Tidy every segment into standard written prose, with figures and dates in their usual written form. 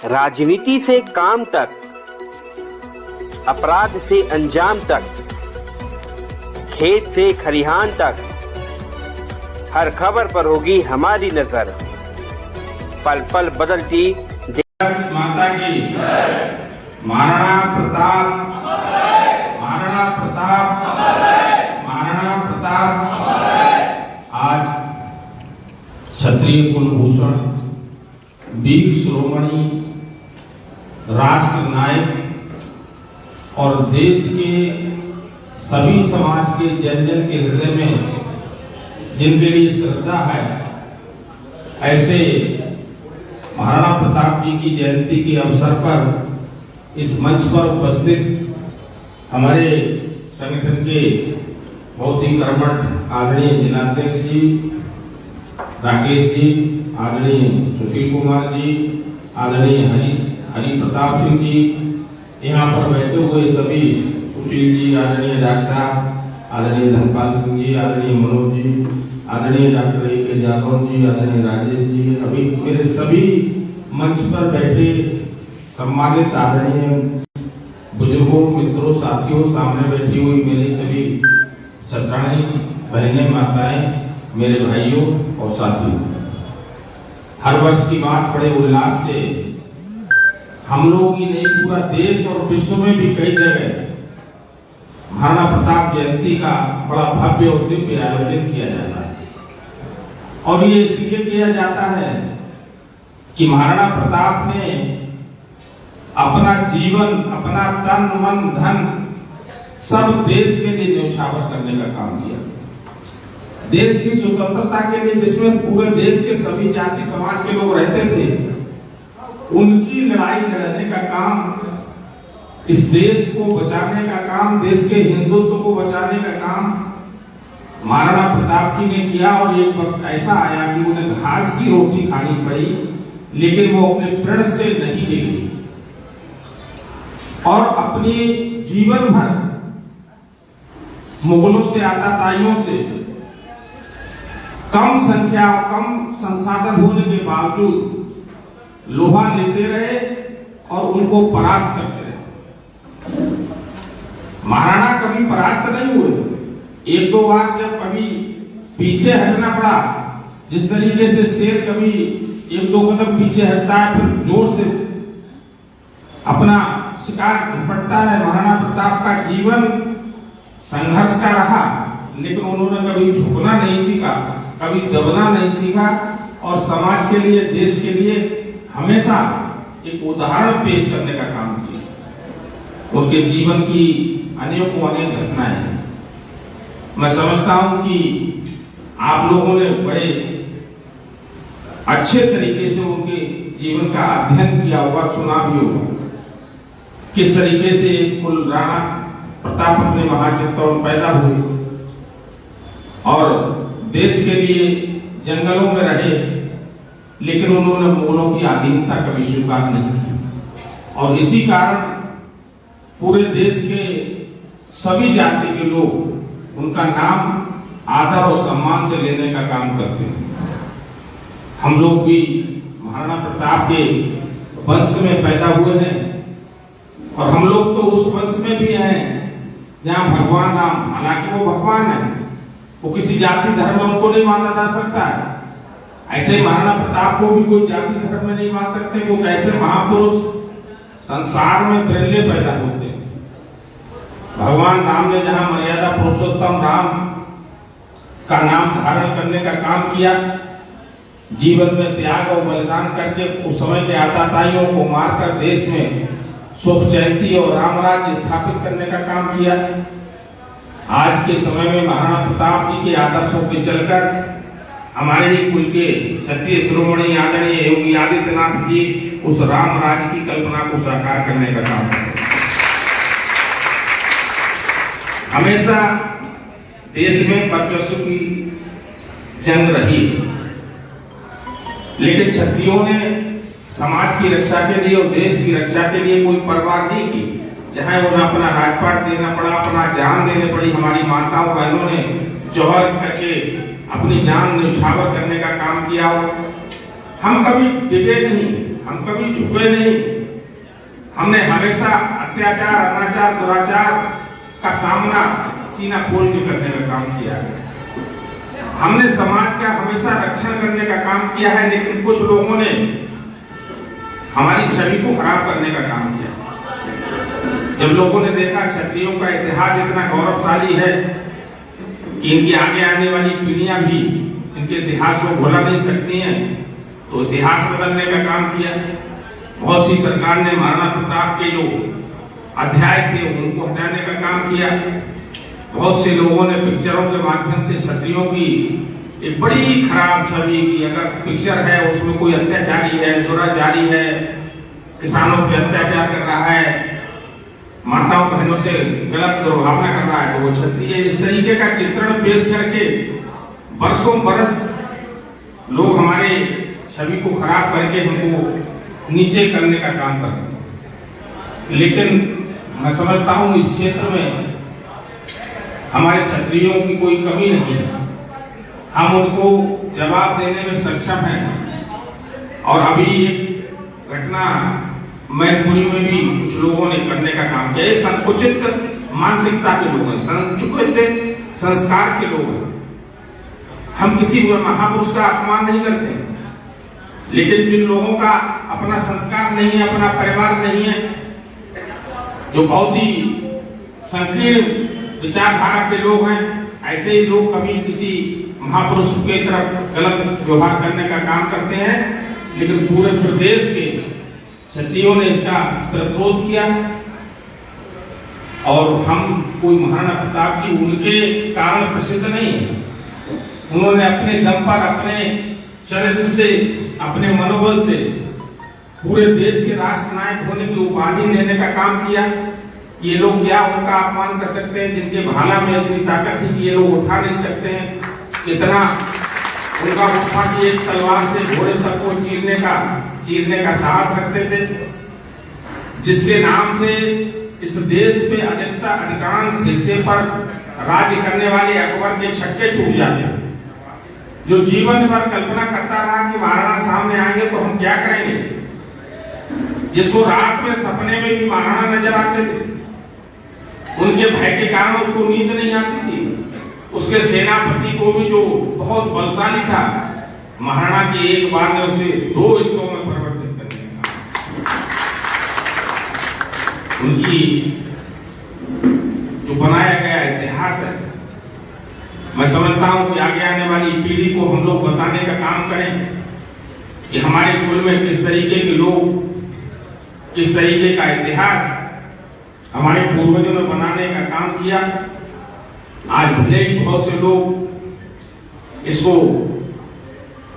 राजनीति से काम तक, अपराध से अंजाम तक, खेत से खलिहान तक, हर खबर पर होगी हमारी नजर। पल पल बदलती माता की महाराणा प्रताप, महाराणा प्रताप, महाराणा प्रताप। आज क्षत्रिय कुलभूषण, वीर शिरोमणि, राष्ट्र नायक और देश के सभी समाज के जन जन के हृदय में जिनके लिए श्रद्धा है, ऐसे महाराणा प्रताप जी की जयंती के अवसर पर इस मंच पर उपस्थित हमारे संगठन के बहुत ही कर्मठ आदरणीय जिलाध्यक्ष जी राकेश जी, आदरणीय सुशील कुमार जी, आदरणीय हरि प्रताप सिंह जी, यहाँ पर बैठे हुए सभी सुशील जी, आदरणीय डॉक्टर साहब, आदरणीय धनपाल सिंह जी, आदरणीय मनोज जी, आदरणीय डॉक्टर ए.के. जादव जी, आदरणीय राजेश जी, अभी मेरे सभी मंच पर बैठे सम्मानित आदरणीय बुजुर्गों, मित्रों, साथियों, सामने बैठी हुई मेरी सभी छत्राणी बहनें, माताएं, मेरे भाइयों और साथियों, हर वर्ष की बात बड़े उल्लास से हम लोग ही नहीं, पूरा देश और विश्व में भी कई जगह महाराणा प्रताप जयंती का बड़ा भव्य और दिव्य आयोजन किया जाता है। और ये इसलिए किया जाता है कि महाराणा प्रताप ने अपना जीवन, अपना तन मन धन सब देश के लिए न्यौछावर करने का काम किया। देश की स्वतंत्रता के लिए, जिसमें पूरे देश के सभी जाति समाज के लोग रहते थे, उनकी लड़ाई लड़ने का काम, इस देश को बचाने का काम, देश के हिंदुत्व को बचाने का काम महाराणा प्रताप जी ने किया। और एक वक्त ऐसा आया कि उन्हें घास की रोटी खानी पड़ी, लेकिन वो अपने प्रण से नहीं हिली और अपनी जीवन भर मुगलों से, आताताइयों से कम संख्या, कम संसाधन होने के बावजूद लोहा लेते रहे और उनको परास्त करते रहे। महाराणा कभी परास्त नहीं हुए। एक दो बार जब कभी पीछे हटना पड़ा, जिस तरीके से शेर कभी एक दो कदम पीछे हटता है फिर जोर से अपना शिकार झपटता है, महाराणा प्रताप का जीवन संघर्ष का रहा, लेकिन उन्होंने कभी झुकना नहीं सीखा, कभी दबना नहीं सीखा और समाज के लिए, देश के लिए हमेशा एक उदाहरण पेश करने का काम किया। उनके जीवन की अनेकों अनेक घटनाएं हैं। मैं समझता हूं कि आप लोगों ने बड़े अच्छे तरीके से उनके जीवन का अध्ययन किया होगा, सुना भी होगा, किस तरीके से कुल राणा प्रताप अपने महाचित्तौड़ में पैदा हुए और देश के लिए जंगलों में रहे, लेकिन उन्होंने मुगलों की अधीनता कभी स्वीकार नहीं की। और इसी कारण पूरे देश के सभी जाति के लोग उनका नाम आदर और सम्मान से लेने का काम करते हैं। हम लोग भी महाराणा प्रताप के वंश में पैदा हुए हैं और हम लोग तो उस वंश में भी हैं जहां भगवान राम, हालांकि वो भगवान है, वो किसी जाति धर्म में उनको नहीं माना जा सकता है। ऐसे ही महाराणा प्रताप को भी कोई जाति धर्म में नहीं मान सकते। वो कैसे महापुरुष संसार में बिरले पैदा होते हैं। भगवान राम ने जहां मर्यादा पुरुषोत्तम राम का नाम धारण करने का काम किया, जीवन में त्याग और बलिदान करके उस समय के आताताइयों को मारकर देश में सुख शांति और रामराज्य स्थापित करने का काम किया। आज के समय में महाराणा प्रताप जी के आदर्शों पे चलकर हमारे ही कुल के क्षत्रिय शिरोमणि आदरणीय योगी आदित्यनाथ जी उस राम राज्य की कल्पना को साकार करने का काम करते। हमेशा देश में वर्चस्व की जंग रही, लेकिन क्षत्रियों ने समाज की रक्षा के लिए और देश की रक्षा के लिए कोई परवाह नहीं की। चाहे उन्हें अपना राजपाट देना पड़ा, अपना जान देने पड़ी। हमारी माताओं बहनों ने जौहर करके अपनी जान न्यौछावर करने का काम किया हो। हम कभी डिगे नहीं, हम कभी झुके नहीं। हमने हमेशा अत्याचार, अनाचार, दुराचार का सामना सीना खोल के करने का काम किया है। हमने समाज का हमेशा रक्षण करने का काम किया है, लेकिन कुछ लोगों ने हमारी छवि को खराब करने का काम किया। जब लोगों ने देखा क्षत्रियों का इतिहास इतना गौरवशाली है कि इनकी आगे आने वाली पीढ़ियां भी इनके इतिहास को भुला नहीं सकती हैं, तो इतिहास बदलने का काम किया। बहुत सी सरकार ने महाराणा प्रताप के जो अध्याय थे उनको हटाने का काम किया। बहुत से लोगों ने पिक्चरों के माध्यम से क्षत्रियों की एक बड़ी खराब छवि की, अगर पिक्चर है उसमें कोई अत्याचारी है, दुराचारी है, किसानों पे अत्याचार कर रहा है, माताओं बहनों से गलत दुर्भावना कर रहा है, तो वो क्षत्रिय। इस तरीके का चित्रण पेश करके बरसों बरस लोग हमारे छवि को खराब करके हमको नीचे करने का काम करते हैं। लेकिन मैं समझता हूं इस क्षेत्र में हमारे क्षत्रियों की कोई कमी नहीं है। हम उनको जवाब देने में सक्षम हैं। और अभी एक घटना मैनपुरी में भी कुछ लोगों ने करने का काम किया। ये संकुचित मानसिकता के लोग हैं, संकुचित संस्कार के लोग हैं। हम किसी महापुरुष का अपमान नहीं करते, लेकिन जिन लोगों का अपना संस्कार नहीं है, अपना परिवार नहीं है, जो बहुत ही संकीर्ण विचारधारा के लोग हैं, ऐसे ही लोग कभी किसी महापुरुष के तरफ गलत व्यवहार करने का काम करते हैं। लेकिन पूरे प्रदेश के क्षत्रियों ने इसका प्रतिरोध किया और हम कोई महाराणा प्रताप की उनके कारण प्रसिद्ध नहीं। उन्होंने अपने दम पर, अपने चरित्र से, अपने मनोबल से पूरे देश के राष्ट्र नायक होने की उपाधि लेने का काम किया। ये लोग क्या उनका अपमान कर सकते हैं, जिनके भाला में इतनी ताकत थी कि ये लोग उठा नहीं सकते हैं। इतना उनका उठा कि एक तलवार से घोड़े सबको चीरने का साहस रखते थे, जिसके नाम से इस देश पे अधिकांश हिस्से पर राज्य करने वाले अकबर के छक्के छूट जाते, जो जीवन भर कल्पना करता रहा कि महाराणा सामने आएंगे तो हम क्या करेंगे, जिसको रात में सपने में भी महाराणा नजर आते थे, उनके भय के कारण उसको नींद नहीं आती थी। उसके सेनापति को भी, जो बहुत बलशाली था, महाराणा की एक बार ने उसे 2 हिस्सों में परिवर्तित करने का, उनकी जो बनाया गया इतिहास है, मैं समझता हूं कि आगे आने वाली पीढ़ी को हम लोग बताने का काम करें कि हमारे कुल में किस तरीके के लोग, किस तरीके का इतिहास हमारे पूर्वजों ने बनाने का काम किया। आज भले ही बहुत से लोग इसको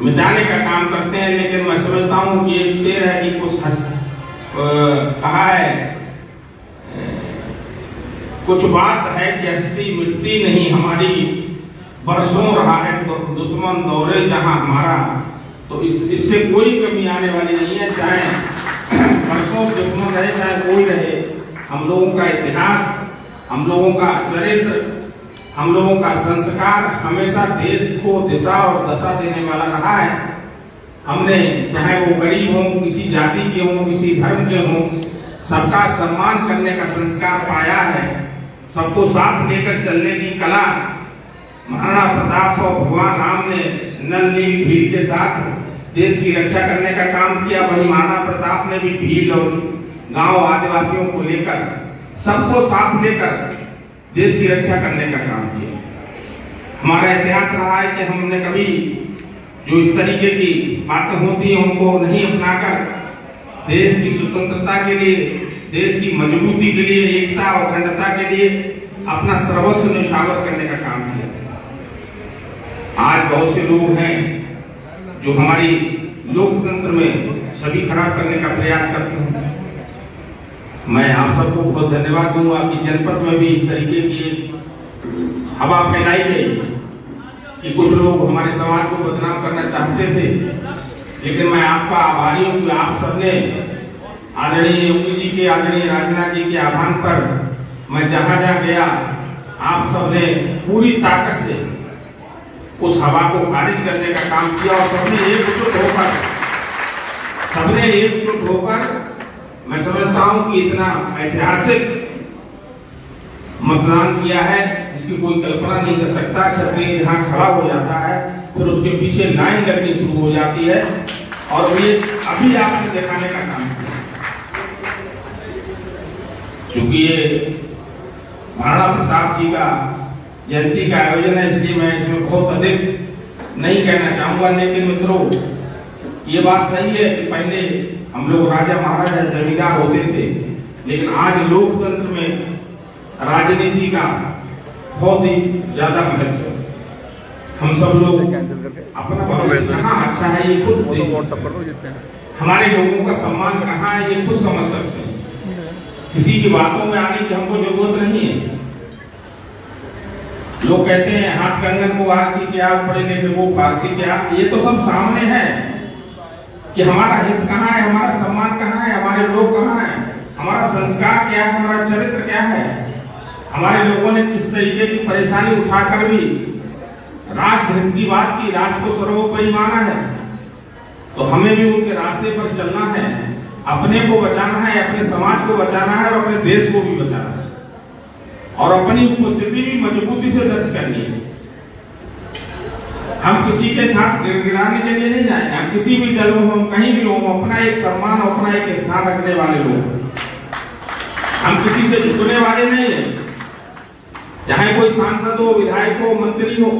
मिटाने का काम करते हैं, लेकिन मैं समझता हूं कि एक शेर है कि कुछ कहा है, कुछ बात है कि हस्ती मिटती नहीं हमारी, बरसों रहा है तो दुश्मन दौरे जहां हमारा, तो इससे कोई कमी आने वाली नहीं है। चाहे बरसों दुश्मन रहे, चाहे कोई रहे, हम लोगों का इतिहास, हम लोगों का चरित्र, हम लोगों का संस्कार हमेशा देश को दिशा और दशा देने वाला रहा है। हमने, चाहे वो गरीब हो, किसी जाति के हो, किसी धर्म के हो, सबका सम्मान करने का संस्कार पाया है। सबको साथ लेकर चलने की कला महाराणा प्रताप और भगवान राम ने नल नील भील के साथ देश की रक्षा करने का काम किया। वही महाराणा प्रताप ने भी भील और गांव आदिवासियों को लेकर, सबको साथ लेकर देश की रक्षा करने का काम किया। हमारा इतिहास रहा है कि हमने कभी जो इस तरीके की बातें होती हैं उनको नहीं अपनाकर देश की स्वतंत्रता के लिए, देश की मजबूती के लिए, एकता और अखंडता के लिए अपना सर्वस्व न्यौछावर करने का काम किया। आज बहुत से लोग हैं जो हमारी लोकतंत्र में छवि खराब करने का प्रयास करते हैं। मैं आप सबको बहुत धन्यवाद दूंगा कि जनपद में भी इस तरीके की हवा फैलाई गई कि कुछ लोग हमारे समाज को बदनाम करना चाहते थे, लेकिन मैं आपका आभारी हूं कि आप सबने आदरणीय योगी जी के, आदरणीय राजनाथ जी के आह्वान पर मैं जहां जहां गया, आप सबने पूरी ताकत से उस हवा को खारिज करने का काम किया और सबने एकजुट होकर सबने एकजुट होकर, मैं समझता हूं कि इतना ऐतिहासिक मतदान किया है जिसकी कोई कल्पना नहीं कर सकता। क्षत्रिय यहाँ खड़ा हो जाता है, फिर उसके पीछे लाइन लगनी शुरू हो जाती है और ये अभी आपने दिखाने का काम किया। चूंकि ये महाराणा प्रताप जी का जयंती का आयोजन है, इसलिए मैं इसमें बहुत अधिक नहीं कहना चाहूंगा। लेकिन मित्रों, ये बात सही है कि पहले हम लोग राजा महाराजा जमींदार होते थे, लेकिन आज लोकतंत्र में राजनीति का बहुत ही ज्यादा महत्व है। हम सब लोग अपना भविष्य कहाँ अच्छा है ये खुद देख सकते हैं। हमारे लोगों का सम्मान कहाँ है ये खुद समझ सकते हैं। किसी की बातों में आने की हमको जरूरत नहीं है। लोग कहते हैं हाथ कंगन को आरसी क्या, पढ़े लिखे वो फारसी क्या। ये तो सब सामने है कि हमारा हित कहाँ है, हमारा सम्मान कहाँ है, हमारे लोग कहाँ है, हमारा संस्कार क्या है, हमारा चरित्र क्या है। हमारे लोगों ने किस तरीके की परेशानी उठाकर भी राष्ट्र हित की बात की, राष्ट्र को सर्वोपरि माना है। तो हमें भी उनके रास्ते पर चलना है, अपने को बचाना है, अपने समाज को बचाना है और अपने देश को भी बचाना है और अपनी उपस्थिति भी मजबूती से दर्ज करनी है। हम किसी के साथ गिड़गिड़ाने के लिए नहीं जाएंगे। हम किसी भी दल में हम कहीं भी हो, अपना एक सम्मान, अपना एक स्थान रखने वाले लोग। हम किसी से झुकने वाले नहीं है, चाहे कोई सांसद हो, विधायक हो, मंत्री हो।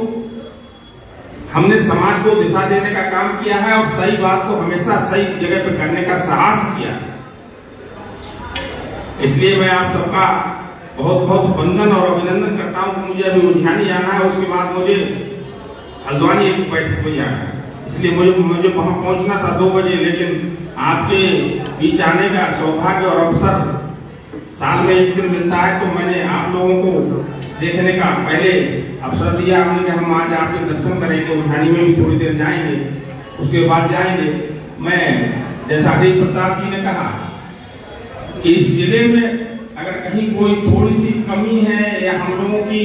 हमने समाज को दिशा देने का काम किया है और सही बात को हमेशा सही जगह पर करने का साहस किया है। इसलिए मैं आप सबका बहुत बहुत वंदन और अभिनंदन करता हूं। मुझे अभी उद्यानी जाना है, उसके बाद मुझे हल्द्वानी एक बैठक में जाना है, इसलिए मुझे वहां पहुंचना था 2 बजे। लेकिन आपके बीच आने का सौभाग्य और अवसर साल में एक दिन मिलता है, तो मैंने आप लोगों को देखने का पहले अवसर दिया। हमने कहा हम आज आपके दर्शन करेंगे, उद्यानी में भी थोड़ी देर जाएंगे, उसके बाद जाएंगे। मैं जैसा हरि प्रताप जी ने कहा कि इस जिले में अगर कहीं कोई थोड़ी सी कमी है या हम लोगों की